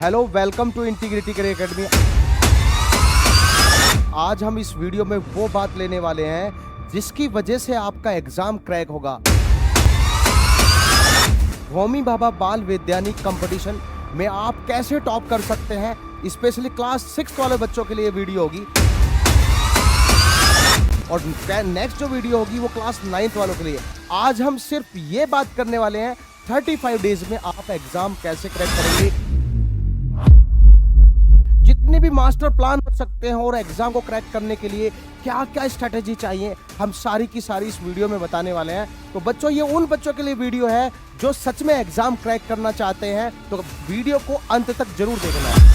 Hello, welcome to integrity career academy. आज हम इस वीडियो में वो बात लेने वाले हैं जिसकी वजह से आपका एग्जाम क्रैक होगा। होमी भाभा बाल वैज्ञानिक कंपटीशन में आप कैसे टॉप कर सकते हैं, स्पेशली क्लास 6 वाले बच्चों के लिए वीडियो होगी। और नेक्स्ट जो वीडियो होगी वो क्लास 9 वालों के लिए। आज हम सिर्फ ये बात करने वाले हैं 35 डेज में आप एग्जाम कैसे क्रैक करेंगे। जितने भी मास्टर प्लान हो सकते हैं और एग्जाम को क्रैक करने के लिए क्या क्या स्ट्रेटेजी चाहिए, हम सारी की सारी इस वीडियो में बताने वाले हैं। तो बच्चों, ये उन बच्चों के लिए वीडियो है जो सच में एग्जाम क्रैक करना चाहते हैं, तो वीडियो को अंत तक जरूर देखना है।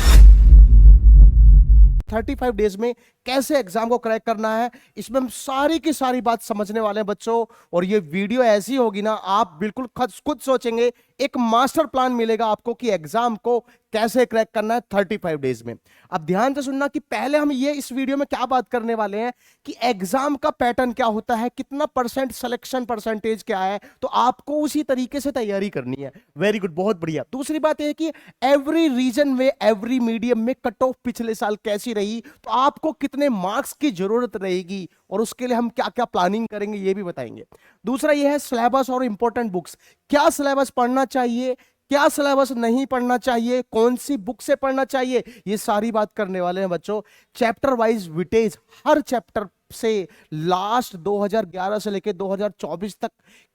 35 डेज में कैसे एग्जाम को क्रैक करना है, इसमें हम सारी की सारी बात समझने वाले हैं बच्चों। और ये वीडियो ऐसी होगी ना, आप बिल्कुल खुद सोचेंगे, एक मास्टर प्लान मिलेगा आपको कि एग्जाम को कैसे क्रैक करना है 35 डेज में। अब ध्यान से सुनना कि पहले हम ये इस वीडियो में क्या बात करने वाले हैं कि एग्जाम का पैटर्न क्या होता है, कितना परसेंट सिलेक्शन परसेंटेज क्या है, तो आपको उसी तरीके से तैयारी करनी है। वेरी गुड, बहुत बढ़िया। दूसरी बात यह कि एवरी रीजन में, एवरी मीडियम में कट ऑफ पिछले साल कैसी रही, तो आपको कितने मार्क्स की जरूरत रहेगी और उसके लिए हम क्या क्या प्लानिंग करेंगे ये भी बताएंगे। दूसरा यह है सिलेबस और इंपॉर्टेंट बुक्स। क्या सिलेबस पढ़ना चाहिए, क्या सिलेबस नहीं पढ़ना चाहिए, कौन सी बुक से पढ़ना चाहिए, ये सारी बात करने वाले हैं बच्चों। चैप्टर वाइज विटेज, हर चैप्टर से लास्ट 2011 से लेकर 2024 तक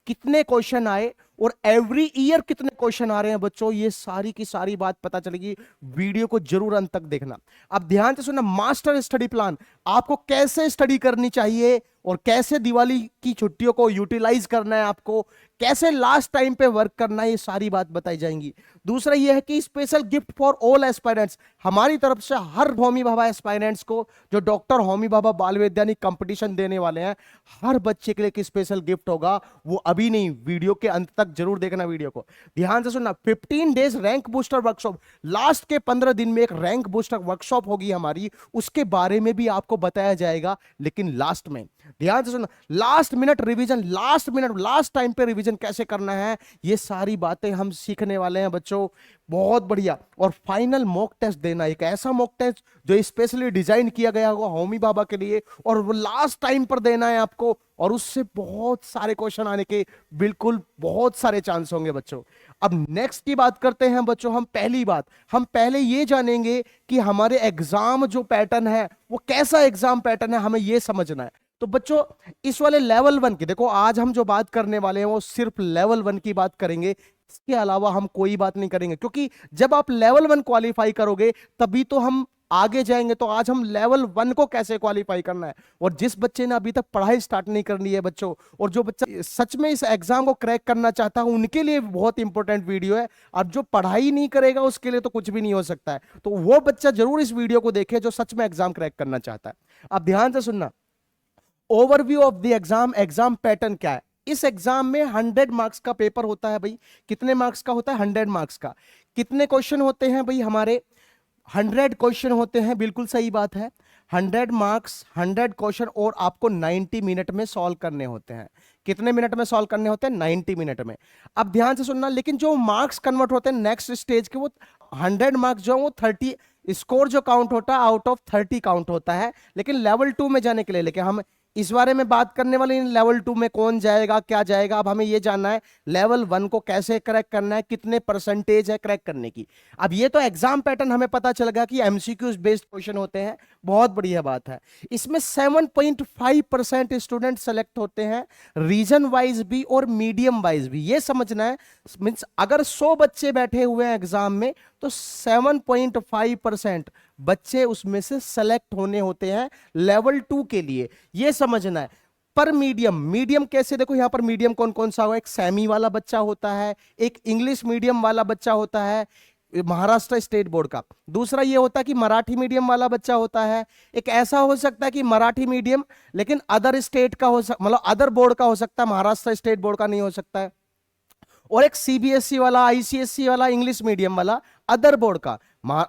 कितने क्वेश्चन आए और एवरी ईयर कितने क्वेश्चन आ रहे हैं बच्चों, ये सारी की सारी बात पता चलेगी। वीडियो को जरूर अंत तक देखना। अब ध्यान से सुनना, मास्टर स्टडी प्लान, आपको कैसे स्टडी करनी चाहिए और कैसे दिवाली की छुट्टियों को यूटिलाइज करना है, आपको कैसे लास्ट टाइम पे वर्क करना है, ये सारी बात बताई जाएंगी। दूसरा यह है कि special gift for all aspirants, हमारी तरफ से हर होमी भाभा एस्पायरेंट्स को जो डॉक्टर होमी भाभा बाल वैज्ञानिक कंपटीशन देने वाले हैं, हर बच्चे के लिए एक स्पेशल गिफ्ट होगा। वो अभी नहीं, वीडियो के अंत तक जरूर देखना वीडियो को। ध्यान से सुनना, 15 days rank booster workshop, last के 15 दिन में एक रैंक बूस्टर वर्कशॉप होगी हमारी, उसके बारे में भी आपको बताया जाएगा, लेकिन लास्ट में। ध्यान से सुनना, last minute revision, last time पे रिवीजन कैसे करना है, ये सारी बातें हम सीखने वाले हैं बच्चों। बहुत बढ़िया। और फाइनल मॉक टेस्ट देना, एक ऐसा मॉक टेस्ट जो स्पेशली डिजाइन किया गया होगा होमी भाभा के लिए, और वो लास्ट टाइम पर देना है आपको, और उससे बहुत सारे क्वेश्चन आने के बिल्कुल बहुत सारे चांस होंगे बच्चों। अब नेक्स्ट की बात करते हैं बच्चों। हम पहले ये जानेंगे कि हमारे एग्जाम जो पैटर्न है वो कैसा एग्जाम पैटर्न है, हमें ये समझना है। तो बच्चों, इस वाले लेवल 1 की देखो, आज हम जो बात करने वाले हैं वो सिर्फ लेवल 1 की बात करेंगे, इसके अलावा हम कोई बात नहीं करेंगे, क्योंकि जब आप लेवल 1 क्वालिफाई करोगे तभी तो हम आगे जाएंगे। तो आज हम लेवल 1 को कैसे क्वालिफाई करना है, और जिस बच्चे ने अभी तक पढ़ाई स्टार्ट नहीं करनी है बच्चों, और जो बच्चा सच में इस एग्जाम को क्रैक करना चाहता है, उनके लिए बहुत इंपॉर्टेंट वीडियो है। अब जो पढ़ाई नहीं करेगा उसके लिए तो कुछ भी नहीं हो सकता है, तो वो बच्चा जरूर इस वीडियो को देखे जो सच में एग्जाम क्रैक करना चाहता है। अब ध्यान से सुनना, overview of the exam pattern क्या है। इस एग्जाम में 100 मार्क्स का पेपर होता है भाई। कितने मार्क्स का होता है? 100 मार्क्स का। कितने क्वेश्चन होते हैं भाई हमारे? 100 क्वेश्चन होते हैं, बिल्कुल सही बात है। 100 मार्क्स, 100 क्वेश्चन, और आपको 90 मिनट में सॉल्व करने होते हैं। कितने मिनट में सॉल्व करने होते हैं? 90 मिनट में। अब ध्यान से सुनना, लेकिन जो मार्क्स कन्वर्ट होते हैं नेक्स्ट स्टेज के, वो 100 मार्क्स जो वो 30 स्कोर जो काउंट होता है आउट ऑफ 30 काउंट होता है। लेकिन लेवल 2 में जाने के लिए, लेकिन हम इस बारे में बात करने वाले लेवल 2 में कौन जाएगा, क्या जाएगा। अब हमें ये जानना है लेवल 1 को कैसे क्रैक करना है, कितने परसेंटेज है क्रैक करने की। अब ये तो एग्जाम पैटर्न हमें पता चल गया कि एमसीक्यूज बेस्ड क्वेश्चन होते हैं, बहुत बढ़िया बात है। इसमें 7.5% स्टूडेंट सेलेक्ट होते हैं, रीजन वाइज भी और मीडियम वाइज भी। ये समझना है, मींस अगर 100 बच्चे बैठे हुए हैं एग्जाम में, तो 7.5% बच्चे उसमें से सेलेक्ट होने होते हैं लेवल 2 के लिए, ये समझना है। पर मीडियम कैसे, देखो यहां पर मीडियम कौन कौन सा होगा, एक सेमी वाला बच्चा होता है, एक इंग्लिश मीडियम वाला बच्चा होता है महाराष्ट्र स्टेट बोर्ड का। दूसरा ये होता है कि मराठी मीडियम वाला बच्चा होता है। एक ऐसा हो सकता है कि मराठी मीडियम लेकिन अदर स्टेट का हो सकता, मतलब अदर बोर्ड का हो सकता है, महाराष्ट्र स्टेट बोर्ड का नहीं हो सकता है। और एक सीबीएसई वाला, आईसीएसई वाला, इंग्लिश मीडियम वाला, अदर बोर्ड का।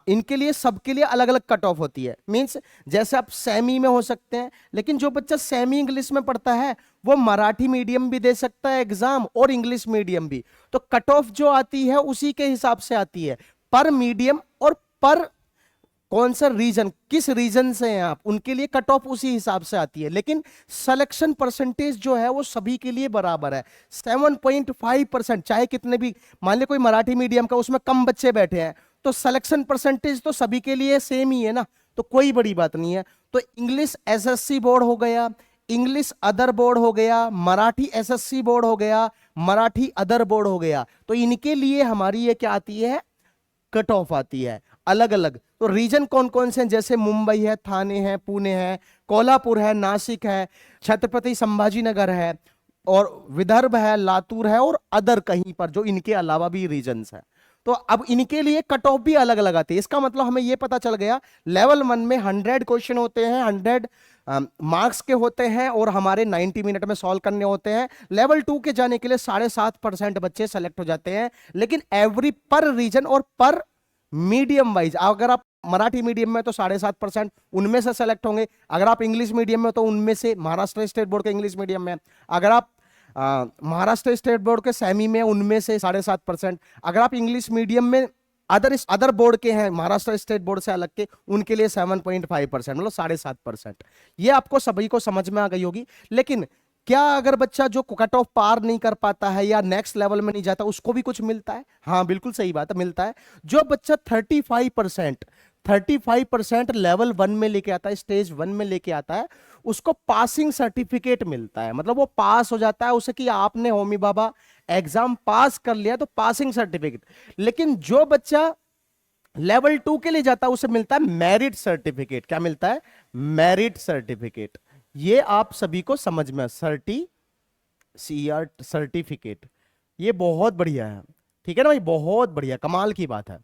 इनके लिए सबके लिए अलग अलग कट ऑफ होती है। मींस जैसे आप सेमी में हो सकते हैं, लेकिन जो बच्चा सेमी इंग्लिश में पढ़ता है वो मराठी मीडियम भी दे सकता है एग्जाम और इंग्लिश मीडियम भी। तो कट ऑफ जो आती है उसी के हिसाब से आती है। पर मीडियम और पर कौन सा रीजन, किस रीजन से हैं आप, उनके लिए कट ऑफ उसी हिसाब से आती है। लेकिन सिलेक्शन परसेंटेज जो है वो सभी के लिए बराबर है, 7.5%। चाहे कितने भी, मान ली कोई मराठी मीडियम का उसमें कम बच्चे बैठे हैं, तो सिलेक्शन परसेंटेज तो सभी के लिए सेम ही है ना, तो कोई बड़ी बात नहीं है। तो इंग्लिश एसएससी बोर्ड हो गया, इंग्लिश अदर बोर्ड हो गया, मराठी एसएससी बोर्ड हो गया, मराठी अदर बोर्ड हो गया, तो इनके लिए हमारी ये क्या आती है, कट ऑफ आती है अलग अलग। तो रीजन कौन कौन से हैं, जैसे मुंबई है, थाने है, पुणे है, कोल्हापुर है, नासिक है, छत्रपति संभाजी नगर है, और विदर्भ है, लातूर है, और अदर कहीं पर जो इनके अलावा भी रीजन्स है। तो अब इनके लिए कट ऑफ भी अलग अलग आती है। इसका मतलब हमें यह पता चल गया, लेवल 1 में 100 क्वेश्चन होते हैं, 100 मार्क्स के होते हैं, और हमारे 90 मिनट में सॉल्व करने होते हैं। लेवल 2 के जाने के लिए 7.5% बच्चे सेलेक्ट हो जाते हैं। लेकिन एवरी पर रीजन और पर मीडियम वाइज, अगर आप मराठी मीडियम में तो 7.5% उनमें से सेलेक्ट होंगे, अगर आप इंग्लिश मीडियम में तो उनमें से, महाराष्ट्र स्टेट बोर्ड के इंग्लिश मीडियम में, अगर आप महाराष्ट्र स्टेट बोर्ड के सेमी में, उनमें से 7.5%, अगर आप इंग्लिश मीडियम में अदर बोर्ड के हैं, महाराष्ट्र स्टेट बोर्ड से अलग के, उनके लिए 7.5%, मतलब 7.5%। ये आपको सभी को समझ में आ गई होगी। लेकिन क्या अगर बच्चा जो कट ऑफ पार नहीं कर पाता है या नेक्स्ट लेवल में नहीं जाता, उसको भी कुछ मिलता है? हाँ बिल्कुल सही बात है, मिलता है। जो बच्चा 35% लेवल 1 में लेके आता है, स्टेज 1 में लेके आता है, उसको पासिंग सर्टिफिकेट मिलता है। मतलब वो पास हो जाता है, उसे कि आपने होमी बाबा एग्जाम पास कर लिया, तो पासिंग सर्टिफिकेट। लेकिन जो बच्चा लेवल 2 के लिए जाता है, उसे मिलता है मेरिट सर्टिफिकेट। क्या मिलता है? Merit certificate. ये आप सभी को समझ में, सर्टिफिकेट, ये बहुत बढ़िया है, ठीक है ना भाई, बहुत बढ़िया, कमाल की बात है।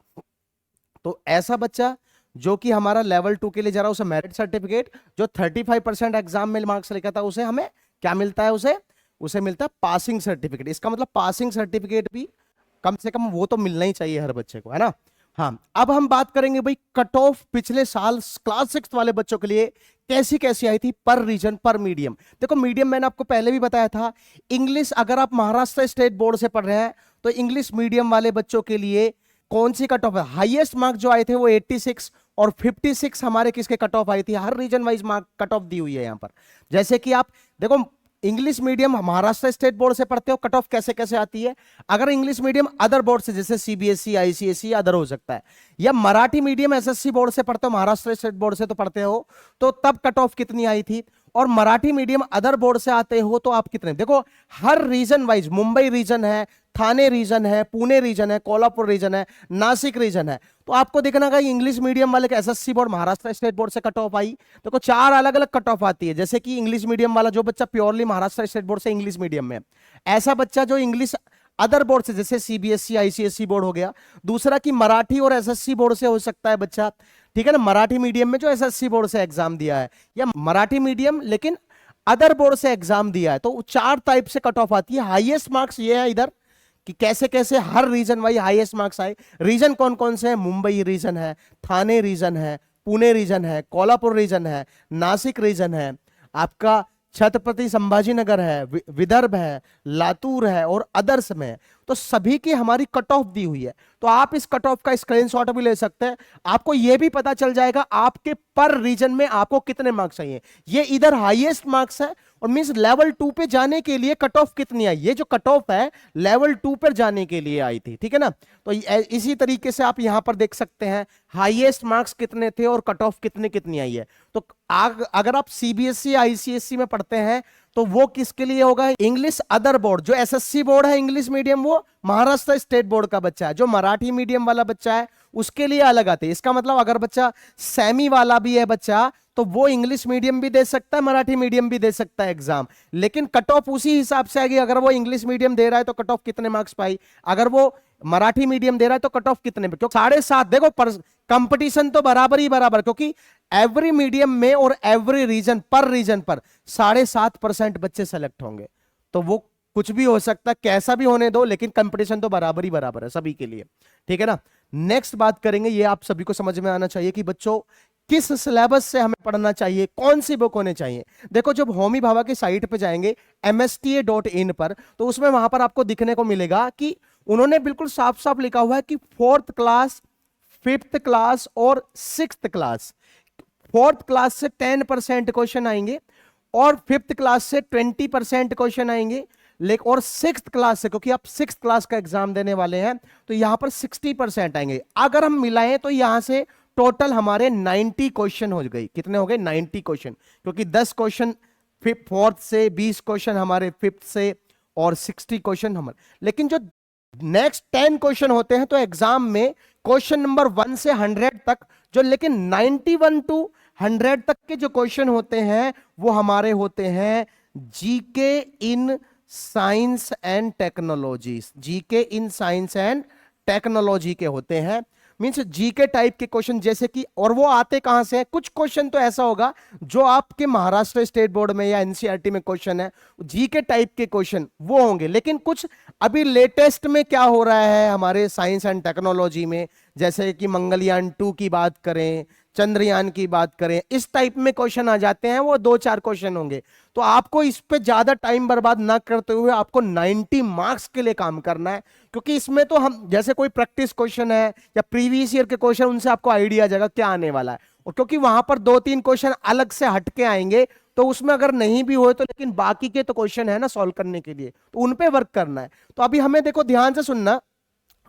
तो ऐसा बच्चा जो कि हमारा लेवल 2 के लिए जा रहा है, उसे मेरिट सर्टिफिकेट, जो 35% एग्जाम में मार्क्स लेकर था, उसे हमें क्या मिलता है, उसे मिलता है पासिंग सर्टिफिकेट। इसका मतलब पासिंग सर्टिफिकेट भी कम से कम वो तो मिलना ही चाहिए हर बच्चे को, है ना। हाँ, अब हम बात करेंगे भाई कट ऑफ पिछले साल क्लास 6 वाले बच्चों के लिए कैसी कैसी आई थी, पर रीजन पर मीडियम। देखो मीडियम मैंने आपको पहले भी बताया था, इंग्लिश अगर आप महाराष्ट्र स्टेट बोर्ड से पढ़ रहे हैं तो इंग्लिश मीडियम वाले बच्चों के लिए कौन सी कट ऑफ है, हाईएस्ट मार्क जो आए थे वो 86 और 56 हमारे किसके कट ऑफ आई थी, हर region wise mark cut off दी हुई है यहां पर। जैसे कि आप देखो English medium Maharashtra state board से पढ़ते हो, कट ऑफ कैसे कैसे आती है। अगर इंग्लिश मीडियम अदर बोर्ड से, जैसे सीबीएसई, आईसीएसई, अदर हो सकता है, या मराठी मीडियम एसएससी बोर्ड से पढ़ते हो, महाराष्ट्र स्टेट बोर्ड से तो पढ़ते हो, तो तब कट ऑफ कितनी आई थी। और मराठी मीडियम अदर बोर्ड से आते हो तो आप कितने, देखो हर रीजन वाइज, मुंबई रीजन है, थाने रीजन है, पुणे रीजन है, कोल्हापुर रीजन है, नासिक रीजन है, तो आपको देखना का इंग्लिश मीडियम वाले का SSC board, Maharashtra state board से कट ऑफ आई। देखो 4 अलग अलग कट ऑफ आती है। जैसे कि इंग्लिश मीडियम वाला जो बच्चा प्योरली महाराष्ट्र स्टेट बोर्ड से इंग्लिश मीडियम में, ऐसा बच्चा जो इंग्लिश अदर बोर्ड से, जैसे सीबीएसई, आईसीएसई बोर्ड हो गया। दूसरा कि मराठी और एसएससी बोर्ड से हो सकता है बच्चा, ठीक है ना, मराठी मीडियम में जो एसएससी बोर्ड से एग्जाम दिया है, या मराठी मीडियम लेकिन अदर बोर्ड से एग्जाम दिया है, तो 4 टाइप से कट ऑफ आती है। हाईएस्ट मार्क्स ये है इधर कि कैसे कैसे हर रीजन वाइज हाईएस्ट मार्क्स आए। रीजन कौन कौन से हैं, मुंबई रीजन है, थाने रीजन है, पुणे रीजन है, कोल्हापुर रीजन है, नासिक रीजन है, आपका छत्रपति संभाजी नगर है, विदर्भ है, लातूर है, और अदर्स में है। तो सभी की हमारी कट ऑफ दी हुई है। तो आप इस कट ऑफ का स्क्रीनशॉट भी ले सकते हैं, आपको यह भी पता चल जाएगा आपके पर रीजन में आपको कितने मार्क्स चाहिए। ये इधर हाईएस्ट मार्क्स है, और मींस लेवल 2 पे जाने के लिए कट ऑफ कितनी आई, ये जो कट ऑफ है लेवल 2 पर जाने के लिए आई थी, ठीक है ना। तो इसी तरीके से आप यहां पर देख सकते हैं हाईएस्ट मार्क्स कितने थे और कट ऑफ कितनी कितनी आई है। तो अगर आप सीबीएसई, आईसीएसई में पढ़ते हैं तो वो किसके लिए होगा, इंग्लिश अदर बोर्ड। जो एसएससी बोर्ड है इंग्लिश मीडियम, वो महाराष्ट्र स्टेट बोर्ड का बच्चा है। जो मराठी मीडियम वाला बच्चा है उसके लिए अलग आते हैं। इसका मतलब अगर बच्चा सेमी वाला भी है बच्चा, तो वो इंग्लिश मीडियम भी दे सकता है, मराठी मीडियम भी दे सकता है एग्जाम, लेकिन कट ऑफ उसी हिसाब से आएगी। अगर वो इंग्लिश मीडियम दे रहा है तो कट ऑफ कितने मार्क्स पाई, अगर वो मराठी मीडियम दे रहा है तो कट ऑफ कितने पे, क्योंकि 7.5, देखो कंपटीशन तो बराबर ही बराबर, क्योंकि एवरी मीडियम में और एवरी रीजन पर 7.5% बच्चे सेलेक्ट होंगे। तो वो कुछ भी हो सकता है, कैसा भी होने दो, लेकिन कंपटीशन तो बराबर ही बराबर है सभी के लिए, ठीक है ना। नेक्स्ट बात करेंगे, ये आप सभी को समझ में आना चाहिए कि बच्चों किस सिलेबस से हमें पढ़ना चाहिए, कौन सी बुक होने चाहिए। देखो जब होमी भाभा की साइट पे जाएंगे msta.in पर, तो उसमें वहां पर आपको दिखने को मिलेगा कि उन्होंने बिल्कुल साफ साफ लिखा हुआ है कि 4th क्लास 5th क्लास और 6th क्लास। 4th क्लास से 10% क्वेश्चन आएंगे और 5th क्लास से 20% क्वेश्चन आएंगे। लेकिन और 6th क्लास से, क्योंकि आप 6th क्लास का एग्जाम देने वाले हैं, तो यहां पर 60% आएंगे। अगर हम मिलाएं तो यहां से टोटल हमारे 90 क्वेश्चन हो गए। कितने हो गए? 90 क्वेश्चन, क्योंकि 10 क्वेश्चन 4th से, 20 क्वेश्चन हमारे 5th से और 60 क्वेश्चन हमारे। लेकिन जो नेक्स्ट 10 क्वेश्चन होते हैं तो एग्जाम में क्वेश्चन नंबर 1 से 100 तक जो, लेकिन 91 टू 100 तक के जो क्वेश्चन होते हैं वो हमारे होते हैं GK in science and technology. GK in science and technology के होते हैं, मींस जीके टाइप के क्वेश्चन जैसे कि, और वो आते कहां से हैं? कुछ क्वेश्चन तो ऐसा होगा जो आपके महाराष्ट्र स्टेट बोर्ड में या एनसीईआरटी में क्वेश्चन है, जीके टाइप के क्वेश्चन वो होंगे। लेकिन कुछ अभी लेटेस्ट में क्या हो रहा है हमारे साइंस एंड टेक्नोलॉजी में, जैसे कि मंगलयान 2 की बात करें, चंद्रयान की बात करें, इस टाइप में क्वेश्चन आ जाते हैं, वो 2-4 क्वेश्चन होंगे। तो आपको इस पे ज्यादा टाइम बर्बाद ना करते हुए आपको 90 मार्क्स के लिए काम करना है, क्योंकि इसमें तो हम जैसे कोई प्रैक्टिस क्वेश्चन है या प्रीवियस ईयर के क्वेश्चन, उनसे आपको आइडिया आ जाएगा क्या आने वाला है। और क्योंकि वहां पर 2-3 क्वेश्चन अलग से हटके आएंगे, तो उसमें अगर नहीं भी हुए तो, लेकिन बाकी के तो क्वेश्चन है ना सॉल्व करने के लिए, तो उन पे वर्क करना है। तो अभी हमें देखो ध्यान से सुनना।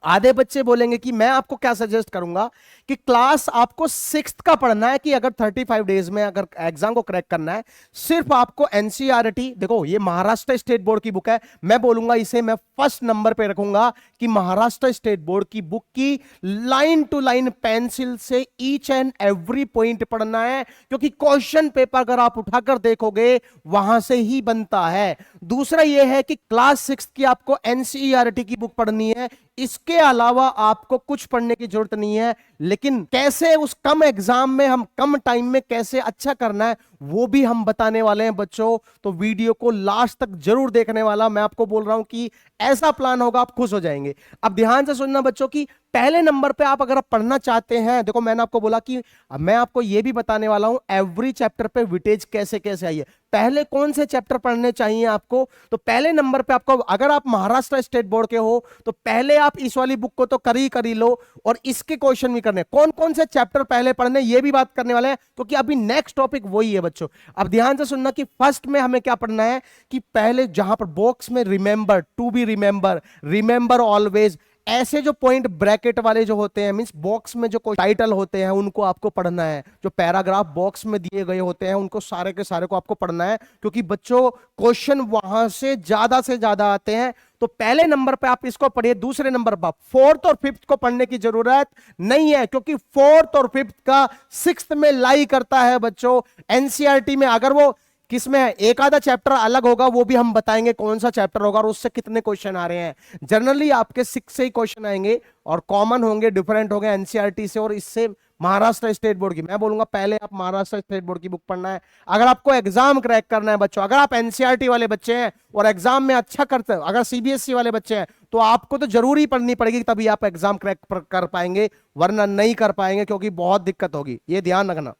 आधे बच्चे बोलेंगे कि मैं आपको क्या सजेस्ट करूंगा कि क्लास आपको 6th का पढ़ना है, कि अगर 35 डेज में अगर एग्जाम को क्रैक करना है, सिर्फ आपको एनसीईआरटी, देखो ये महाराष्ट्र स्टेट बोर्ड की बुक है, मैं बोलूंगा इसे मैं फर्स्ट नंबर पे रखूंगा कि महाराष्ट्र स्टेट बोर्ड की बुक की लाइन टू लाइन पेंसिल से ईच एंड एवरी पॉइंट पढ़ना है, क्योंकि क्वेश्चन पेपर अगर आप उठाकर देखोगे वहां से ही बनता है। दूसरा यह है कि क्लास 6 की आपको एनसीईआरटी की बुक पढ़नी है, इसके अलावा आपको कुछ पढ़ने की जरूरत नहीं है। लेकिन कैसे उस कम एग्जाम में हम कम टाइम में कैसे अच्छा करना है वो भी हम बताने वाले हैं बच्चों, तो वीडियो को लास्ट तक जरूर देखने वाला। मैं आपको बोल रहा हूं कि ऐसा प्लान होगा आप खुश हो जाएंगे। अब ध्यान से सुनना बच्चों की पहले नंबर पे आप अगर पढ़ना चाहते हैं, देखो मैंने आपको बोला कि मैं आपको यह भी बताने वाला हूं एवरी चैप्टर पे विटेज कैसे कैसे आई है। पहले कौन से चैप्टर पढ़ने चाहिए आपको, तो पहले नंबर पे आपको, अगर आप महाराष्ट्र स्टेट बोर्ड के हो तो पहले आप इस वाली बुक को तो कर ही लो, और इसके क्वेश्चन भी करने। कौन कौन से चैप्टर पहले पढ़ने ये भी बात करने वाले हैं, क्योंकि अभी नेक्स्ट टॉपिक वही है बच्चों। अब ध्यान से सुनना कि फर्स्ट में हमें क्या पढ़ना है, कि पहले जहां पर बॉक्स में remember, to be remember, remember always, ऐसे जो पॉइंट ब्रैकेट वाले जो होते हैं, मींस बॉक्स में जो टाइटल होते हैं उनको आपको पढ़ना है। जो पैराग्राफ बॉक्स में दिए गए होते हैं उनको सारे के सारे को आपको पढ़ना है, क्योंकि बच्चों क्वेश्चन वहां से ज्यादा आते हैं। तो पहले नंबर पे आप इसको पढ़िए। दूसरे नंबर पर 4th और 5th को पढ़ने की जरूरत नहीं है, क्योंकि 4th और 5th का 6th में लाई करता है बच्चों एनसीईआरटी में। अगर वो किसमें है, एक आधा चैप्टर अलग होगा, वो भी हम बताएंगे कौन सा चैप्टर होगा और उससे कितने क्वेश्चन आ रहे हैं। जनरली आपके 6 से ही क्वेश्चन आएंगे और कॉमन होंगे, डिफरेंट होंगे एनसीईआरटी से और इससे महाराष्ट्र स्टेट बोर्ड की। मैं बोलूंगा पहले आप महाराष्ट्र स्टेट बोर्ड की बुक पढ़ना है अगर आपको एग्जाम क्रैक करना है बच्चों। अगर आप एनसीईआरटी वाले बच्चे हैं और एग्जाम में अच्छा करते हैं, अगर सीबीएसई वाले बच्चे हैं, तो आपको तो जरूरी पढ़नी पड़ेगी, तभी आप एग्जाम क्रैक कर पाएंगे, वरना नहीं कर पाएंगे, क्योंकि बहुत दिक्कत होगी, ये ध्यान रखना।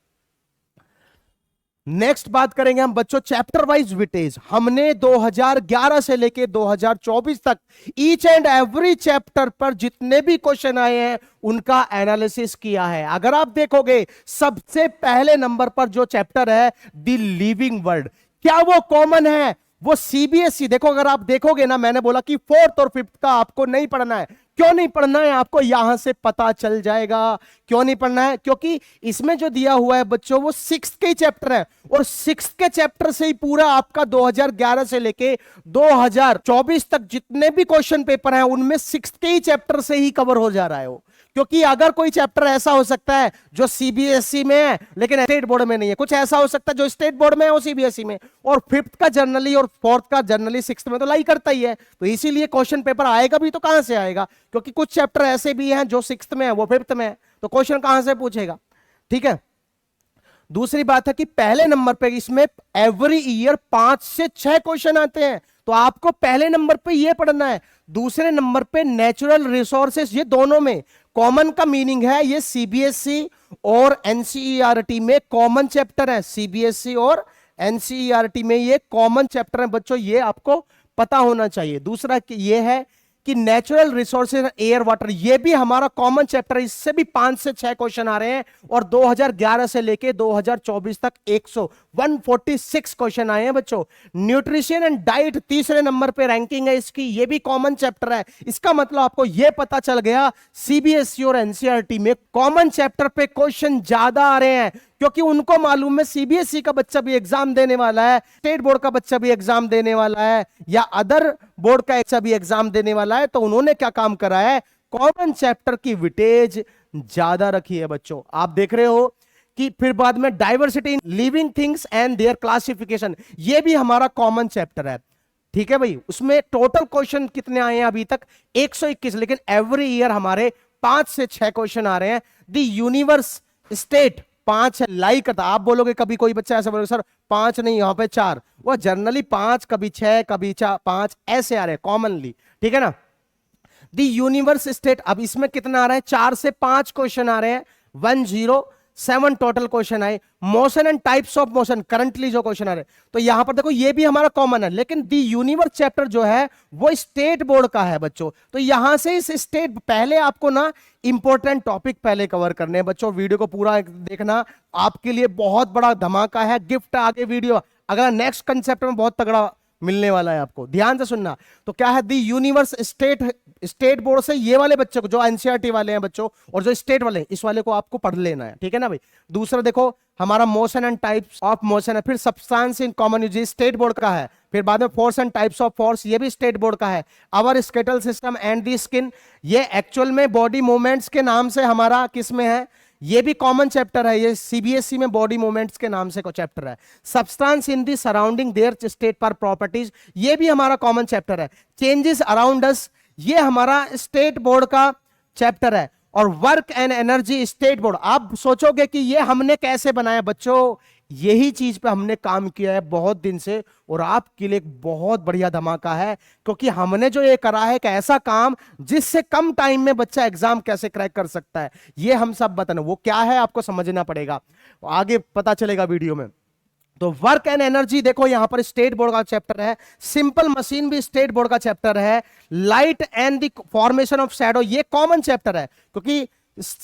नेक्स्ट बात करेंगे हम बच्चों चैप्टर वाइज विटेज। हमने 2011 से लेके 2024 तक ईच एंड एवरी चैप्टर पर जितने भी क्वेश्चन आए हैं उनका एनालिसिस किया है। अगर आप देखोगे सबसे पहले नंबर पर जो चैप्टर है द लिविंग वर्ल्ड, क्या वो कॉमन है? वो सीबीएसई, देखो अगर आप देखोगे ना, मैंने बोला कि 4th और 5th का आपको नहीं पढ़ना है। क्यों नहीं पढ़ना है? आपको यहां से पता चल जाएगा क्यों नहीं पढ़ना है। क्योंकि इसमें जो दिया हुआ है बच्चों वो 6th के चैप्टर है, और 6th के चैप्टर से ही पूरा आपका 2011 से लेके 2024 तक जितने भी क्वेश्चन पेपर हैं उनमें 6th के ही चैप्टर से ही कवर हो जा रहा है वो। क्योंकि अगर कोई चैप्टर ऐसा हो सकता है जो सीबीएसई में है लेकिन स्टेट बोर्ड में नहीं है, कुछ ऐसा हो सकता है जो स्टेट बोर्ड में है वो सीबीएसई में, और 5th का जनरली और 4th का जनरली 6th में तो लाई करता ही है। तो इसीलिए क्वेश्चन पेपर आएगा भी तो कहां से आएगा, क्योंकि कुछ चैप्टर ऐसे भी हैं जो 6th में है वो 5th में है, तो क्वेश्चन कहां से पूछेगा। ठीक है। दूसरी बात है कि पहले नंबर पे इसमें एवरी ईयर 5 से 6 क्वेश्चन आते हैं, तो आपको पहले नंबर पे ये पढ़ना है। दूसरे नंबर पे नेचुरल रिसोर्सेस, ये दोनों में कॉमन का मीनिंग है, ये सीबीएसई और एनसीईआरटी में कॉमन चैप्टर है। सीबीएसई और एनसीईआरटी में ये कॉमन चैप्टर है बच्चों, ये आपको पता होना चाहिए। दूसरा ये है कि नेचुरल रिसोर्सेज एयर वाटर, ये भी हमारा कॉमन चैप्टर है, इससे भी 5 से 6 क्वेश्चन आ रहे हैं और 2011 से लेके 2024 तक 146 क्वेश्चन आए हैं बच्चों। न्यूट्रिशन एंड डाइट तीसरे नंबर पे रैंकिंग है इसकी, ये भी कॉमन चैप्टर है। इसका मतलब आपको ये पता चल गया सीबीएसई और एनसीईआरटी में कॉमन चैप्टर पे क्वेश्चन ज्यादा आ रहे हैं, क्योंकि उनको मालूम है सीबीएसई का बच्चा भी एग्जाम देने वाला है, स्टेट बोर्ड का बच्चा भी एग्जाम देने वाला है, या अदर बोर्ड का बच्चा भी एग्जाम देने वाला है। तो उन्होंने क्या काम करा है, कॉमन चैप्टर की विटेज ज्यादा रखी है बच्चों। आप देख रहे हो कि फिर बाद में diversity in living things and there classification, ये भी हमारा कॉमन चैप्टर है। ठीक है भाई, उसमें टोटल क्वेश्चन कितने आए हैं अभी तक 121, लेकिन एवरी ईयर हमारे 5 से 6 क्वेश्चन आ रहे हैं। द यूनिवर्स स्टेट 5 है, लाई करता। आप बोलोगे कभी कोई बच्चा ऐसा बोलोगे सर 5 नहीं यहां पे 4, वो जनरली 5 कभी 6 कभी 5 ऐसे आ रहे हैं कॉमनली, ठीक है ना। द यूनिवर्स स्टेट, अब इसमें कितना आ रहा है 4 से 5 क्वेश्चन आ रहे हैं, 107 टोटल क्वेश्चन आए। Motion and types of motion currently जो क्वेश्चन आ रहे हैं, तो यहां पर देखो ये भी हमारा कॉमन है, लेकिन द यूनिवर्स चैप्टर जो है वो स्टेट बोर्ड का है बच्चों। तो यहां से इस स्टेट, पहले आपको ना इंपॉर्टेंट टॉपिक पहले कवर करने हैं बच्चों, वीडियो को पूरा देखना, आपके लिए बहुत बड़ा धमाका है, गिफ्ट आगे वीडियो अगला नेक्स्ट कंसेप्ट में बहुत तगड़ा मिलने वाला है आपको, ध्यान से सुनना। तो क्या है, दी यूनिवर्स स्टेट बोर्ड से ये वाले बच्चे को, जो एनसीईआरटी वाले हैं बच्चों और जो स्टेट वाले हैं, इस वाले को आपको पढ़ लेना है, ठीक है ना भाई। दूसरा देखो हमारा motion and types of motion है, फिर substance in common use state board का है, फिर बाद में force and types of force, ये भी स्टेट बोर्ड का है। Our skeletal system and the skin, ये एक्चुअल में बॉडी मूवमेंट्स के नाम से हमारा किस में है, ये भी कॉमन चैप्टर है, ये सीबीएसई में बॉडी मूवमेंट्स के नाम से को चैप्टर है। Substance in the surrounding there state पर प्रॉपर्टीज, ये भी हमारा कॉमन चैप्टर है। चेंजेस अराउंड अस, ये हमारा स्टेट बोर्ड का चैप्टर है। और work and energy state board, आप सोचोगे कि ये हमने कैसे बनाया बच्चों, यही चीज पे हमने काम किया है बहुत दिन से, और आपके लिए एक बहुत बढ़िया धमाका है, क्योंकि हमने जो ये करा है एक ऐसा काम जिससे कम टाइम में बच्चा एग्जाम कैसे क्रैक कर सकता है, ये हम सब बताना। वो क्या है आपको समझना पड़ेगा, आगे पता चलेगा वीडियो में। तो वर्क एंड एनर्जी देखो यहां पर स्टेट बोर्ड का चैप्टर है। सिंपल मशीन भी स्टेट बोर्ड का चैप्टर है। Light and the formation of shadow, ये कॉमन चैप्टर है, क्योंकि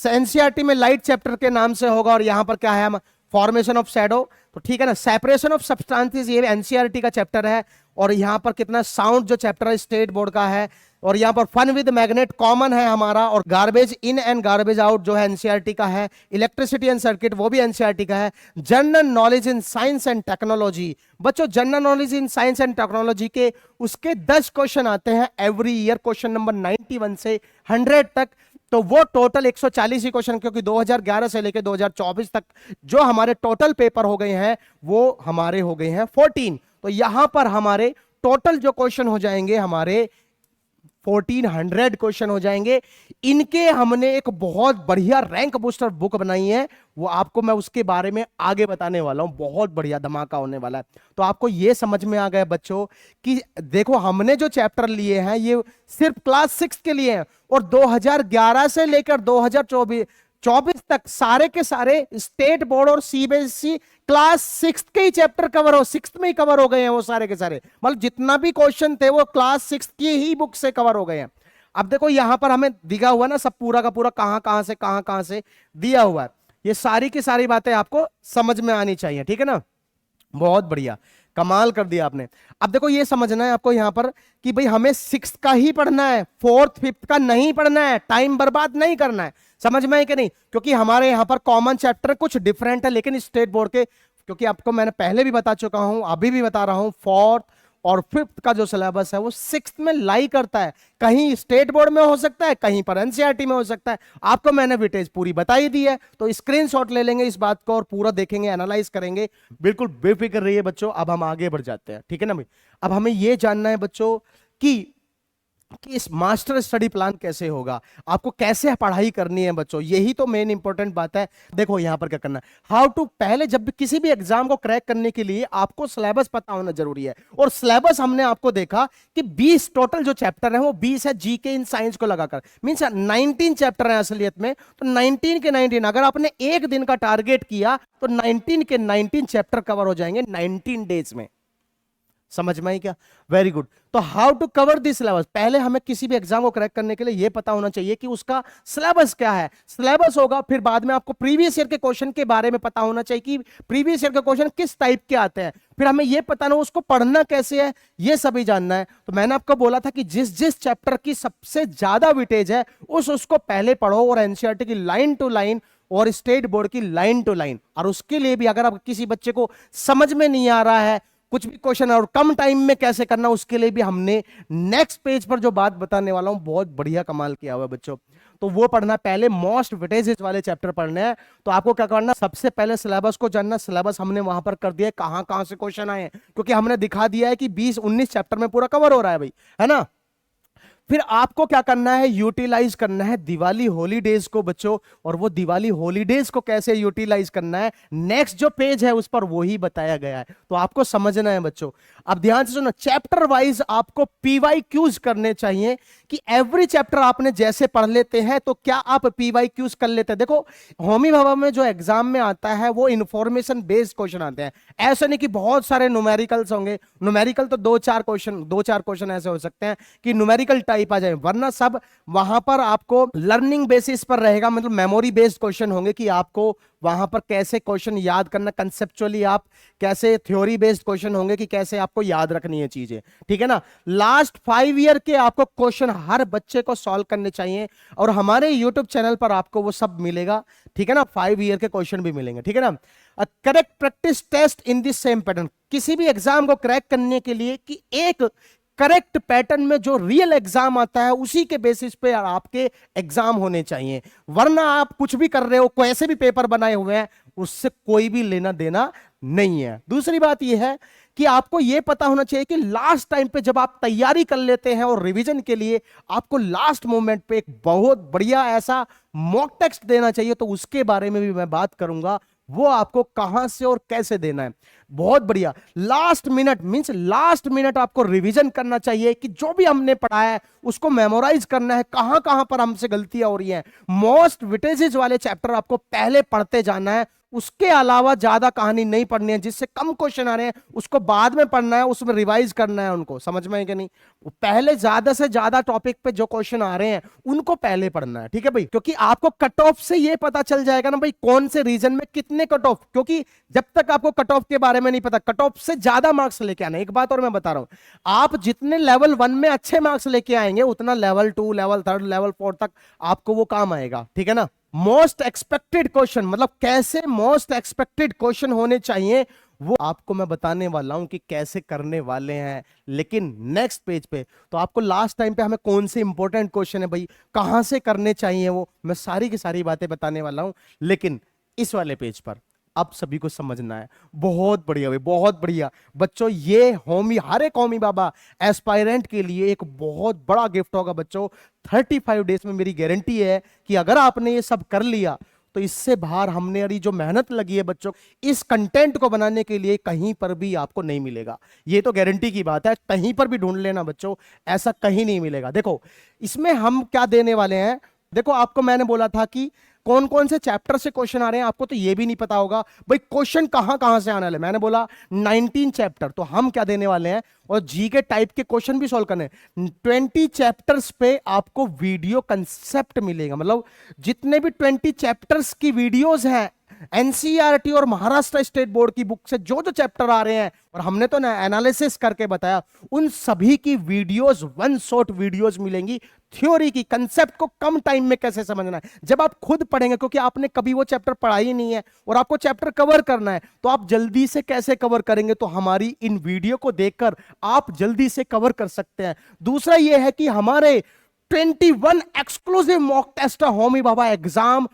एनसीईआरटी में लाइट चैप्टर के नाम से होगा, और यहां पर क्या है फॉर्मेशन ऑफ शैडो, तो ठीक है ना। सेपरेशन ऑफ सब्सटेंसेस, ये एनसीईआरटी का चैप्टर है। और यहां पर कितना साउंड जो चैप्टर है स्टेट बोर्ड का है। और यहां पर फन विद मैग्नेट कॉमन है हमारा, और garbage in and garbage out जो है एनसीईआरटी का है। इलेक्ट्रिसिटी एंड सर्किट वो भी एनसीईआरटी का है। General knowledge in science and technology, बच्चों general knowledge in science and technology के उसके 10 क्वेश्चन आते हैं एवरी ईयर, क्वेश्चन नंबर 91 से 100 तक। तो वो टोटल 140 ही क्वेश्चन, क्योंकि 2011 से लेकर 2024 तक जो हमारे टोटल पेपर हो गए हैं वो हमारे हो गए हैं 14। तो यहां पर हमारे टोटल जो क्वेश्चन हो जाएंगे हमारे 1400 क्वेश्चन हो जाएंगे। इनके हमने एक बहुत बढ़िया रैंक बूस्टर बुक बनाई है, वो आपको मैं उसके बारे में आगे बताने वाला हूं, बहुत बढ़िया धमाका होने वाला है। तो आपको ये समझ में आ गया बच्चों कि देखो हमने जो चैप्टर लिए हैं ये सिर्फ क्लास 6 के लिए हैं, और 2011 से लेकर 2024 तक सारे के सारे स्टेट बोर्ड और सीबीएसई क्लास 6 के ही चैप्टर कवर हो, 6 में ही कवर हो गए हैं वो सारे के सारे, मतलब जितना भी क्वेश्चन थे वो क्लास 6 की ही बुक से कवर हो गए हैं। अब देखो यहां पर हमें दिखा हुआ ना सब पूरा का पूरा कहां से दिया हुआ है, ये सारी की सारी बातें आपको समझ में आनी चाहिए, ठीक है ना। बहुत बढ़िया, कमाल कर दिया आपने। अब देखो ये समझना है आपको यहां पर कि भाई हमें 6 का ही पढ़ना है, 4th 5th का नहीं पढ़ना है, टाइम बर्बाद नहीं करना है, समझ में है कि नहीं। क्योंकि हमारे यहां पर कॉमन चैप्टर कुछ डिफरेंट है, लेकिन स्टेट बोर्ड के, क्योंकि आपको मैंने पहले भी बता चुका हूं अभी भी बता रहा हूं, 4th और 5th का जो सिलेबस है वो 6th में लाई करता है। कहीं स्टेट बोर्ड में हो सकता है, कहीं पर एनसीईआरटी में हो सकता है, आपको मैंने विटेज पूरी बताई दी है। तो स्क्रीनशॉट ले लेंगे इस बात को और पूरा देखेंगे, एनालाइज करेंगे, बिल्कुल बेफिक्र रहिए बच्चों। अब हम आगे बढ़ जाते हैं, ठीक है ना भाई। अब हमें यह जानना है बच्चों कि इस मास्टर स्टडी प्लान कैसे होगा, आपको कैसे पढ़ाई करनी है बच्चों, यही तो मेन इंपॉर्टेंट बात है। देखो यहां पर क्या करना है, हाउ टू, पहले जब भी किसी भी एग्जाम को क्रैक करने के लिए आपको सिलेबस पता होना जरूरी है। और सिलेबस हमने आपको देखा कि 20 टोटल जो चैप्टर है वो 20 है जीके इन साइंस को लगाकर, मींस 19 चैप्टर है असलियत में। तो 19 के 19 अगर आपने एक दिन का टारगेट किया तो 19 के 19 चैप्टर कवर हो जाएंगे 19 डेज में। समझ में आई क्या? Very good. तो how to cover this syllabus, पहले हमें किसी भी एग्जाम को क्रैक करने के लिए यह पता होना चाहिए कि उसका सिलेबस क्या है। सिलेबस होगा, फिर बाद में आपको प्रीवियस ईयर के क्वेश्चन के बारे में पता होना चाहिए कि प्रीवियस ईयर के क्वेश्चन किस टाइप के आते हैं, फिर हमें यह पता ना उसको पढ़ना कैसे है, यह सभी जानना है। तो मैंने आपको बोला था कि जिस जिस चैप्टर की सबसे ज्यादा वेटेज है उसको पहले पढ़ो, और एनसीईआरटी की लाइन टू लाइन और स्टेट बोर्ड की लाइन टू लाइन। और उसके लिए भी अगर आप किसी बच्चे को समझ में नहीं आ रहा है कुछ भी क्वेश्चन और कम टाइम में कैसे करना, उसके लिए भी हमने नेक्स्ट पेज पर जो बात बताने वाला हूं बहुत बढ़िया कमाल किया हुआ है बच्चों। तो वो पढ़ना, पहले मोस्ट वेटेजेस वाले चैप्टर पढ़ने हैं। तो आपको क्या करना, सबसे पहले सिलेबस को जानना। सिलेबस हमने वहां पर कर दिया है, कहां कहां से क्वेश्चन आए हैं, क्योंकि हमने दिखा दिया है कि 20-19 चैप्टर में पूरा कवर हो रहा है भाई, है ना। फिर आपको क्या करना है, यूटिलाइज करना है दिवाली हॉलीडेज को बच्चों। और वो दिवाली हॉलीडेज को कैसे यूटिलाइज करना है, नेक्स्ट जो पेज है उस पर वो ही बताया गया है, तो आपको समझना है बच्चों। अब ध्यान से सुनो, चैप्टर वाइज आपको पीवाईक्यूज करने चाहिए कि एवरी चैप्टर आपने जैसे पढ़ लेते हैं तो क्या आप पीवाईक्यूज कर लेते हैं। देखो होमी भाभा में जो एग्जाम में आता है वो इंफॉर्मेशन बेस्ड क्वेश्चन आते हैं, ऐसा नहीं कि बहुत सारे न्यूमेरिकल्स होंगे। न्यूमेरिकल तो दो चार क्वेश्चन ऐसे हो सकते हैं कि न्यूमेरिकल टाइप आ जाए, वरना सब वहां पर आपको लर्निंग बेसिस पर रहेगा, मतलब मेमोरी बेस्ड क्वेश्चन होंगे कि आपको वहां पर कैसे क्वेश्चन याद करना, कंसेप्चुअली आप कैसे, थ्योरी बेस्ड क्वेश्चन होंगे कि कैसे आपको याद रखनी है चीजें, ठीक है ना। लास्ट 5 ईयर के आपको क्वेश्चन हर बच्चे को सॉल्व करने चाहिए, और हमारे यूट्यूब चैनल पर आपको वो सब मिलेगा, ठीक है ना। 5 ईयर के क्वेश्चन भी मिलेंगे, ठीक है ना। Correct practice test in this same pattern, किसी भी एग्जाम को क्रैक करने के लिए कि एक करेक्ट पैटर्न में जो रियल एग्जाम आता है उसी के बेसिस पे आपके एग्जाम होने चाहिए, वरना आप कुछ भी कर रहे हो, कोई ऐसे भी पेपर बनाए हुए हैं, उससे कोई भी लेना देना नहीं है। दूसरी बात यह है कि आपको यह पता होना चाहिए कि लास्ट टाइम पे जब आप तैयारी कर लेते हैं और रिवीजन के लिए आपको लास्ट मोमेंट पे एक बहुत बढ़िया ऐसा मॉक टेस्ट देना चाहिए, तो उसके बारे में भी मैं बात करूंगा, वो आपको कहां से और कैसे देना है। बहुत बढ़िया, last minute means last minute आपको रिवीजन करना चाहिए कि जो भी हमने पढ़ा है उसको मेमोराइज करना है, कहां कहां पर हमसे गलतियां हो रही हैं। मोस्ट वेटेजेस वाले चैप्टर आपको पहले पढ़ते जाना है, उसके अलावा ज्यादा कहानी नहीं पढ़नी है। जिससे कम क्वेश्चन आ रहे हैं उसको बाद में पढ़ना है, उसमें रिवाइज करना है उनको, समझ में है कि नहीं। पहले ज्यादा से ज्यादा टॉपिक पे जो क्वेश्चन आ रहे हैं उनको पहले पढ़ना है, ठीक है भाई। क्योंकि आपको कट ऑफ से ये पता चल जाएगा ना भाई कौन से रीजन में कितने कट ऑफ, क्योंकि जब तक आपको कट ऑफ के बारे में नहीं पता, कट ऑफ से ज्यादा मार्क्स लेके आना। एक बात और मैं बता रहा हूं, आप जितने लेवल 1 में अच्छे मार्क्स लेके आएंगे उतना लेवल 2, लेवल 3, लेवल 4 तक आपको वो काम आएगा, ठीक है ना। मोस्ट एक्सपेक्टेड क्वेश्चन, मतलब कैसे मोस्ट एक्सपेक्टेड क्वेश्चन होने चाहिए वो आपको मैं बताने वाला हूं कि कैसे करने वाले हैं। लेकिन नेक्स्ट पेज पे तो आपको लास्ट टाइम पे हमें कौन से इंपॉर्टेंट क्वेश्चन है भाई, कहां से करने चाहिए, वो मैं सारी की सारी बातें बताने वाला हूं। लेकिन इस वाले पेज पर अब सभी को समझना है। बहुत बढ़िया भाई, बहुत बढ़िया बच्चों। ये होमी, हर एक होमी बाबा एस्पायरेंट के लिए एक बहुत बड़ा गिफ्ट होगा बच्चों। 35 डेज में मेरी गारंटी है कि अगर आपने ये सब कर लिया तो इससे बाहर हमने अभी जो मेहनत लगी है बच्चों इस कंटेंट को बनाने के लिए कहीं पर भी आपको नहीं मिलेगा। ये तो गारंटी की बात है, कहीं पर भी ढूंढ लेना बच्चों, ऐसा कहीं नहीं मिलेगा। देखो इसमें हम क्या देने वाले हैं, देखो आपको मैंने बोला था कि कौन कौन से चैप्टर से क्वेश्चन आ रहे हैं, आपको तो ये भी नहीं पता होगा भाई क्वेश्चन कहां कहां से आने वाले। मैंने बोला 19 चैप्टर, तो हम क्या देने वाले हैं, और जी के टाइप के क्वेश्चन भी सॉल्व करने। 20 चैप्टर्स पे आपको वीडियो कंसेप्ट मिलेगा, मतलब जितने भी 20 चैप्टर्स की वीडियोस हैं एनसीईआरटी और महाराष्ट्र स्टेट बोर्ड की बुक से जो जो चैप्टर आ रहे हैं और हमने तो ना एनालिसिस करके बताया, उन सभी की वीडियोस, वन शॉट वीडियोस मिलेंगी। थ्योरी की, कंसेप्ट को कम टाइम में कैसे समझना है जब आप खुद पढ़ेंगे, क्योंकि आपने कभी वो चैप्टर पढ़ा ही नहीं है और आपको चैप्टर कवर करना है, तो आप जल्दी से कैसे कवर करेंगे, तो हमारी इन वीडियो को देखकर आप जल्दी से कवर कर सकते हैं। दूसरा यह है कि हमारे 21 एक्सक्लूसिव मॉक टेस्ट होमी बाबा एग्जाम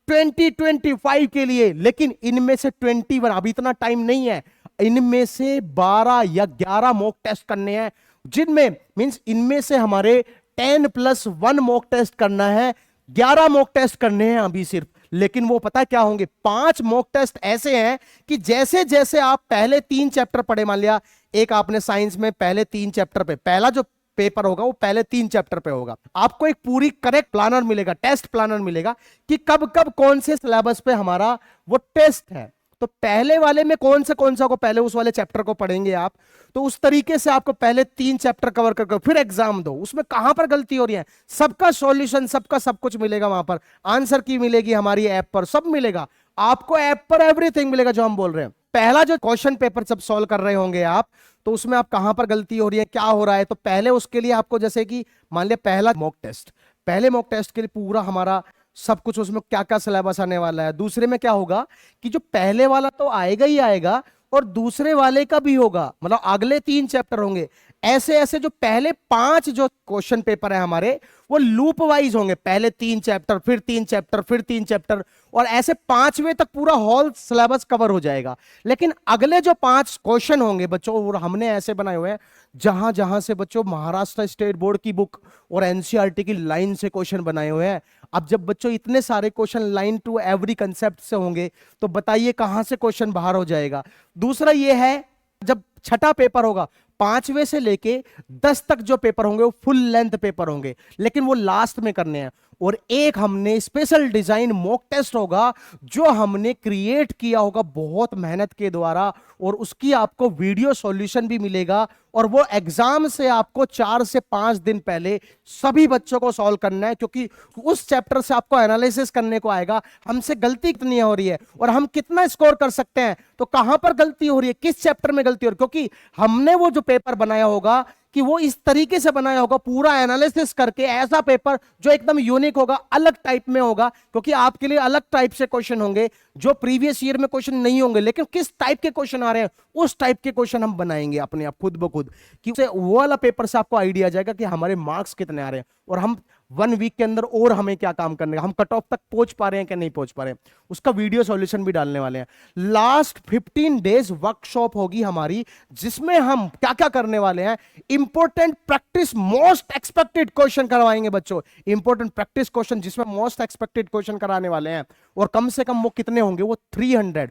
2025 के लिए, लेकिन इनमें से 21, अभी इतना टाइम नहीं है, इनमें से 12 या 11 मॉक टेस्ट करने हैं, जिनमें मींस इनमें से हमारे 10+1 मॉक टेस्ट करना है, 11 मॉक टेस्ट करने हैं अभी सिर्फ। लेकिन वो पता क्या होंगे, 5 मॉक टेस्ट ऐसे हैं कि जैसे जैसे आप पहले 3 चैप्टर पढ़े, मान लिया एक आपने साइंस में पहले 3 चैप्टर पे, पहला जो पेपर होगा वो पहले 3 चैप्टर पे होगा, आपको एक पूरी करेक्ट प्लानर मिलेगा, टेस्ट प्लानर मिलेगा कि कब कब कौन से सिलेबस पे हमारा वो टेस्ट है। तो पहले वाले में कौन सा को पहले उस वाले चैप्टर को पढ़ेंगे आप, तो उस तरीके से आपको पहले 3 चैप्टर कवर कर फिर एग्जाम दो। उसमें कहां पर गलती हो रही है, सबका सॉल्यूशन, सबका सब कुछ मिलेगा वहां पर, आंसर की मिलेगी हमारी ऐप पर, सब मिलेगा आपको, ऐप पर एवरीथिंग मिलेगा जो हम बोल रहे हैं। पहला जो क्वेश्चन पेपर जब सॉल्व कर रहे होंगे आप, तो उसमें आप कहां पर गलती हो रही है, क्या हो रहा है, तो पहले उसके लिए आपको, जैसे कि मान लिया पहला मॉक टेस्ट, पहले मॉक टेस्ट के लिए पूरा हमारा सब कुछ उसमें क्या क्या सिलेबस आने वाला है। दूसरे में क्या होगा कि जो पहले वाला तो आएगा ही आएगा और दूसरे वाले का भी होगा, मतलब अगले 3 चैप्टर होंगे। ऐसे ऐसे जो पहले 5 जो क्वेश्चन पेपर है हमारे, वो लूप वाइज होंगे, पहले 3 चैप्टर, फिर 3 चैप्टर, फिर 3 चैप्टर, और ऐसे 5वें तक पूरा होल सिलेबस कवर हो जाएगा। लेकिन अगले जो 5 क्वेश्चन होंगे बच्चों, और हमने ऐसे बनाए हुए हैं जहां जहां से बच्चों महाराष्ट्र स्टेट बोर्ड की बुक और एनसीईआरटी की लाइन से क्वेश्चन बनाए हुए हैं। अब जब बच्चों इतने सारे question line to every concept से होंगे, तो बताइए कहां से क्वेश्चन बाहर हो जाएगा। दूसरा ये है, जब छठा पेपर होगा, 5वें से लेके 10 तक जो पेपर होंगे वो फुल लेंथ पेपर होंगे, लेकिन वो लास्ट में करने हैं। और एक हमने स्पेशल डिजाइन मॉक टेस्ट होगा जो हमने क्रिएट किया होगा बहुत मेहनत के द्वारा, और उसकी आपको वीडियो सॉल्यूशन भी मिलेगा। और वो एग्जाम से आपको 4 से 5 दिन पहले सभी बच्चों को सॉल्व करना है, क्योंकि उस चैप्टर से आपको एनालिसिस करने को आएगा हमसे गलती कितनी हो रही है और हम कितना स्कोर कर सकते हैं, तो कहां पर गलती हो रही है, किस चैप्टर में गलती हो रही है, क्योंकि हमने वो जो पेपर बनाया होगा कि वो इस तरीके से बनाया होगा, पूरा एनालिसिस करके, ऐसा पेपर जो एकदम यूनिक होगा, अलग टाइप में होगा, क्योंकि आपके लिए अलग टाइप से क्वेश्चन होंगे जो प्रीवियस ईयर में क्वेश्चन नहीं होंगे। लेकिन किस टाइप के क्वेश्चन आ रहे हैं, उस टाइप के क्वेश्चन हम बनाएंगे अपने आप खुद ब खुद, कि वो वाला पेपर से आपको आइडिया आ जाएगा कि हमारे मार्क्स कितने आ रहे हैं और हम 1 वीक के अंदर और हमें क्या काम करने का, हम कट ऑफ तक पहुंच पा रहे हैं कि नहीं पहुंच पा रहे हैं, उसका वीडियो सॉल्यूशन भी डालने वाले हैं। लास्ट 15 डेज वर्कशॉप होगी हमारी, जिसमें हम क्या क्या करने वाले हैं, important practice most expected question करवाएंगे बच्चों, इंपॉर्टेंट प्रैक्टिस क्वेश्चन जिसमें मोस्ट एक्सपेक्टेड क्वेश्चन कराने वाले हैं। और कम से कम वो कितने होंगे, वो 300,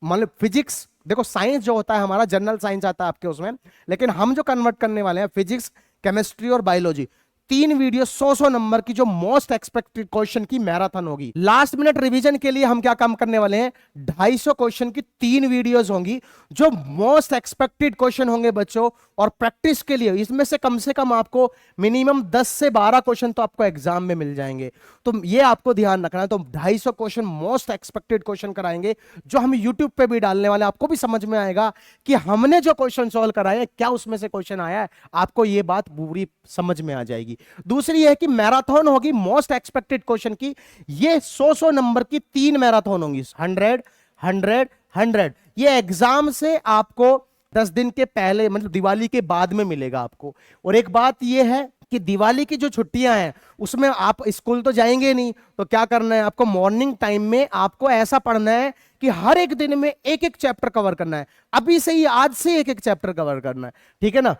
मतलब फिजिक्स, देखो साइंस जो होता है हमारा जनरल साइंस आता है आपके उसमें, लेकिन हम जो कन्वर्ट करने वाले हैं फिजिक्स, केमिस्ट्री और बायोलॉजी, 3 वीडियो 100 नंबर की जो मोस्ट एक्सपेक्टेड क्वेश्चन की मैराथन होगी। लास्ट मिनट रिवीजन के लिए हम क्या काम करने वाले हैं, 250 क्वेश्चन की 3 वीडियोस होंगी जो मोस्ट एक्सपेक्टेड क्वेश्चन होंगे बच्चों। और प्रैक्टिस के लिए इसमें से कम आपको मिनिमम 10 से 12 क्वेश्चन तो आपको एग्जाम में मिल जाएंगे, तो ये आपको ध्यान रखना है। तो 250 क्वेश्चन मोस्ट एक्सपेक्टेड क्वेश्चन कराएंगे जो हम यूट्यूब पे भी डालने वाले, आपको भी समझ में आएगा कि हमने जो क्वेश्चन सॉल्व कराए हैं क्या उसमें से क्वेश्चन आया है, आपको ये बात पूरी समझ में आ जाएगी। दूसरी है कि मैराथन होगी मोस्ट एक्सपेक्टेड क्वेश्चन की, ये 100 नंबर की 3 मैराथन होंगी, 100 100 100। ये एग्जाम से आपको 10 दिन के पहले, मतलब दिवाली के बाद में मिलेगा आपको। और एक बात ये है कि दिवाली की जो छुट्टियां हैं उसमें आप स्कूल तो जाएंगे नहीं, तो क्या करना है आपको, मॉर्निंग टाइम में आपको ऐसा पढ़ना है कि हर एक दिन में एक एक चैप्टर कवर करना है, अभी से ही आज से एक एक चैप्टर कवर करना है, ठीक है ना।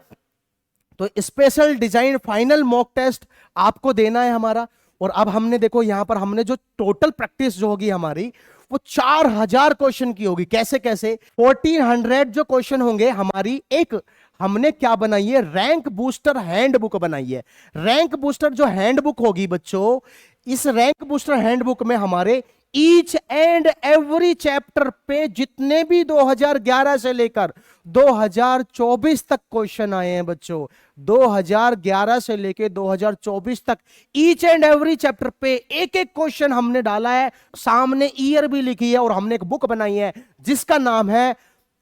तो special design final mock test आपको देना है हमारा। और अब हमने देखो यहां पर हमने जो टोटल प्रैक्टिस जो होगी हमारी वो 4000 क्वेश्चन की होगी। कैसे कैसे, 1400 जो क्वेश्चन होंगे हमारी, एक हमने क्या बनाई है, रैंक बूस्टर हैंडबुक बनाई है। रैंक बूस्टर जो हैंडबुक होगी बच्चों, इस रैंक बूस्टर हैंडबुक में हमारे ईच एंड एवरी चैप्टर पे जितने भी 2011 से लेकर 2024 तक क्वेश्चन आए हैं बच्चों, 2011 से लेकर 2024 तक ईच एंड एवरी चैप्टर पे एक एक क्वेश्चन हमने डाला है, सामने ईयर भी लिखी है, और हमने एक बुक बनाई है जिसका नाम है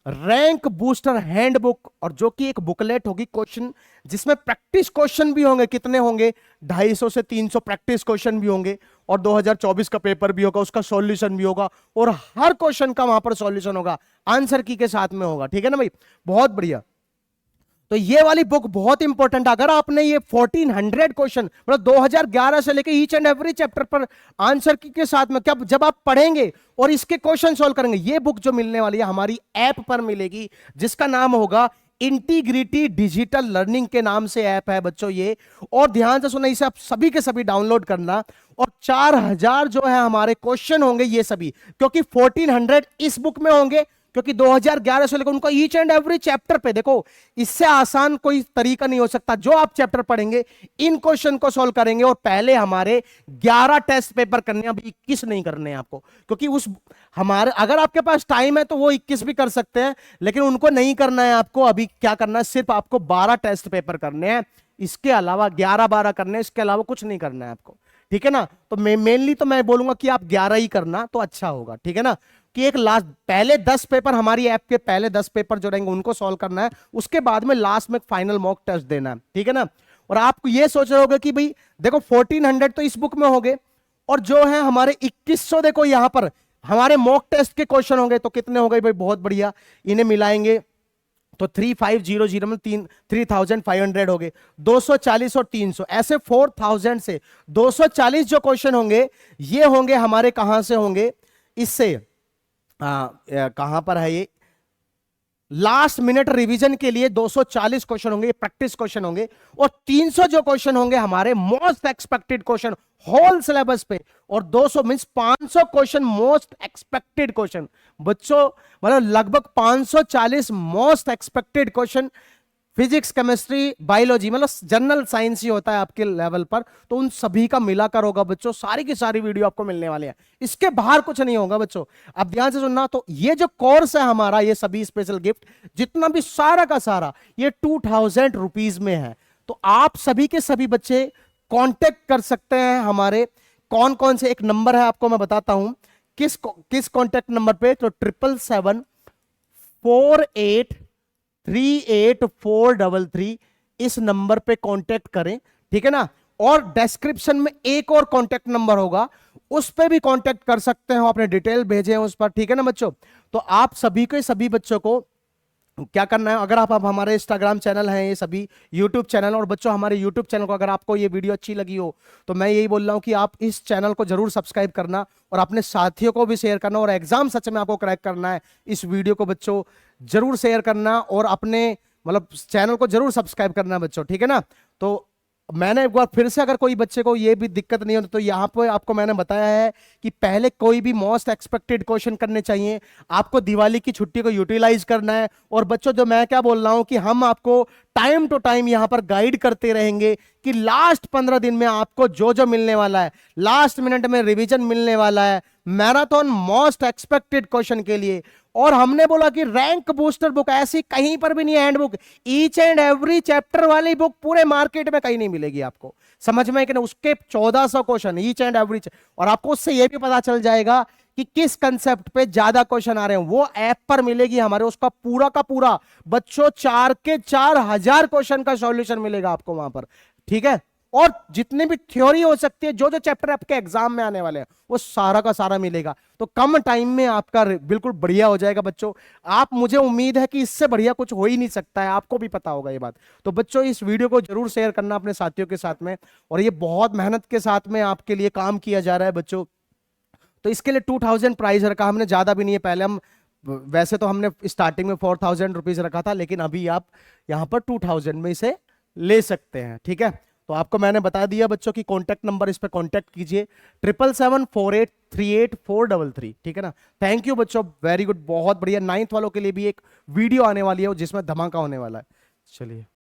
रैंक बूस्टर हैंडबुक, और जो कि एक बुकलेट होगी क्वेश्चन, जिसमें प्रैक्टिस क्वेश्चन भी होंगे। कितने होंगे, 250 से 300 प्रैक्टिस क्वेश्चन भी होंगे, और 2024 का पेपर भी होगा, उसका सॉल्यूशन भी होगा, और हर क्वेश्चन का वहां पर सॉल्यूशन होगा, आंसर की के साथ में होगा, ठीक है ना भाई, बहुत बढ़िया। तो ये वाली बुक बहुत इंपॉर्टेंट, अगर आपने ये 1400 क्वेश्चन मतलब 2011 से लेके ईच एंड एवरी चैप्टर पर आंसर की के साथ में, क्या जब आप पढ़ेंगे और इसके क्वेश्चन सॉल्व करेंगे, ये बुक जो मिलने वाली है हमारी ऐप पर मिलेगी, जिसका नाम होगा इंटीग्रिटी डिजिटल लर्निंग के नाम से ऐप है बच्चों ये। और ध्यान से सुना, इसे आप सभी के सभी डाउनलोड करना। और 4000 जो है हमारे क्वेश्चन होंगे ये सभी, क्योंकि 1400 इस बुक में होंगे, क्योंकि 2011 से लेकर उनको ईच एंड एवरी चैप्टर पे देखो, इससे आसान कोई तरीका नहीं हो सकता। जो आप चैप्टर पढ़ेंगे इन क्वेश्चन को सॉल्व करेंगे, और पहले हमारे 11 टेस्ट पेपर करने, अभी 21 नहीं करने हैं आपको, क्योंकि उस हमारे अगर आपके पास टाइम है तो वो 21 भी कर सकते हैं, लेकिन उनको नहीं करना है आपको। अभी क्या करना है, सिर्फ आपको 12 टेस्ट पेपर करने हैं, इसके अलावा 11-12 करने हैं, इसके अलावा कुछ नहीं करना है आपको, ठीक है ना। तो मेनली तो मैं बोलूंगा कि आप 11 ही करना तो अच्छा होगा, ठीक है ना। कि एक लास्ट पहले 10 पेपर, हमारी ऐप के पहले 10 पेपर जो रहेंगे उनको सॉल्व करना है, उसके बाद में लास्ट में फाइनल मॉक टेस्ट देना है, ठीक है ना। और आप ये सोच रहे होगे कि भाई देखो 1400 तो इस बुक में हो गए, और जो है हमारे 2100 देखो यहां पर हमारे मॉक टेस्ट के क्वेश्चन होंगे, तो कितने हो गए भाई, बहुत बढ़िया, इन्हें मिलाएंगे तो 3500 में 3500 हो गए, 240 और 300, ऐसे 4000 से 240 जो क्वेश्चन होंगे ये होंगे हमारे, कहां से होंगे, इससे कहां पर है ये, लास्ट मिनट रिवीजन के लिए 240 क्वेश्चन होंगे, प्रैक्टिस क्वेश्चन होंगे, और 300 जो क्वेश्चन होंगे हमारे most expected question whole syllabus पे, और 200 means 500 question most expected question बच्चों, मतलब लगभग 540 most expected question, physics chemistry biology, मतलब जनरल साइंस ही होता है आपके लेवल पर, तो उन सभी का मिलाकर होगा बच्चों, सारी की सारी वीडियो आपको मिलने वाली है, इसके बाहर कुछ नहीं होगा बच्चों। अब ध्यान से सुनना, तो ये जो कोर्स है हमारा, ये सभी स्पेशल गिफ्ट जितना भी सारा का सारा ये 2000 रुपीज में है। तो आप सभी के सभी बच्चे कांटेक्ट कर सकते हैं हमारे, कौन कौन से, एक नंबर है आपको मैं बताता हूं, किस कांटेक्ट नंबर पे, तो 777483843 इस नंबर पे कांटेक्ट करें, ठीक है ना। और डिस्क्रिप्शन में एक और कांटेक्ट नंबर होगा, उस पे भी कांटेक्ट कर सकते हैं, अपने डिटेल भेजे हैं उस पर, ठीक है ना बच्चों। तो आप सभी के सभी बच्चों को क्या करना है, अगर आप हमारे इंस्टाग्राम चैनल हैं ये सभी, यूट्यूब चैनल, और बच्चों हमारे यूट्यूब चैनल को अगर आपको ये वीडियो अच्छी लगी हो तो मैं यही बोल रहा हूं कि आप इस चैनल को जरूर सब्सक्राइब करना, और अपने साथियों को भी शेयर करना, और एग्जाम सच में आपको क्रैक करना है, इस वीडियो को बच्चों जरूर शेयर करना, और अपने मतलब चैनल को जरूर सब्सक्राइब करना बच्चों, ठीक है ना। तो मैंने एक बार फिर से, अगर कोई बच्चे को ये भी दिक्कत नहीं होती तो यहाँ पे आपको मैंने बताया है कि पहले कोई भी मोस्ट एक्सपेक्टेड क्वेश्चन करने चाहिए, आपको दिवाली की छुट्टी को यूटिलाइज करना है। और बच्चों जो मैं क्या बोल रहा हूं कि हम आपको टाइम टू टाइम यहां पर गाइड करते रहेंगे कि लास्ट 15 दिन में आपको जो जो मिलने वाला है, लास्ट मिनट में रिवीजन मिलने वाला है मैराथन मोस्ट एक्सपेक्टेड क्वेश्चन के लिए। और हमने बोला कि रैंक बूस्टर बुक ऐसी कहीं पर भी नहीं है, hand book, each and every chapter वाली बुक पूरे मार्केट में कहीं नहीं मिलेगी आपको, समझ में कि नहीं, उसके 1400 क्वेश्चन ईच एंड एवरी, और आपको उससे यह भी पता चल जाएगा कि किस कंसेप्ट पे ज्यादा क्वेश्चन आ रहे हैं, वो ऐप पर मिलेगी हमारे, उसका पूरा का पूरा बच्चों 4 के 4000 क्वेश्चन का सॉल्यूशन मिलेगा आपको वहां पर, ठीक है। और जितने भी थ्योरी हो सकती है, जो जो चैप्टर आपके एग्जाम में आने वाले हैं वो सारा का सारा मिलेगा, तो कम टाइम में आपका बिल्कुल बढ़िया हो जाएगा बच्चों। आप, मुझे उम्मीद है कि इससे बढ़िया कुछ हो ही नहीं सकता है, आपको भी पता होगा ये बात। तो बच्चों इस वीडियो को जरूर शेयर करना अपने साथियों के साथ में, और ये बहुत मेहनत के साथ में आपके लिए काम किया जा रहा है बच्चों। तो इसके लिए 2000 प्राइस रखा हमने, ज्यादा भी नहीं है, पहले हम वैसे तो हमने स्टार्टिंग में 4000 रुपीज रखा था, लेकिन अभी आप यहां पर 2000 में इसे ले सकते हैं, ठीक है। तो आपको मैंने बता दिया बच्चों की कॉन्टैक्ट नंबर, इस पर कॉन्टैक्ट कीजिए 777483843, ठीक है ना। थैंक यू बच्चों, वेरी गुड, बहुत बढ़िया। 9th वालों के लिए भी एक वीडियो आने वाली है जिसमें धमाका होने वाला है। चलिए।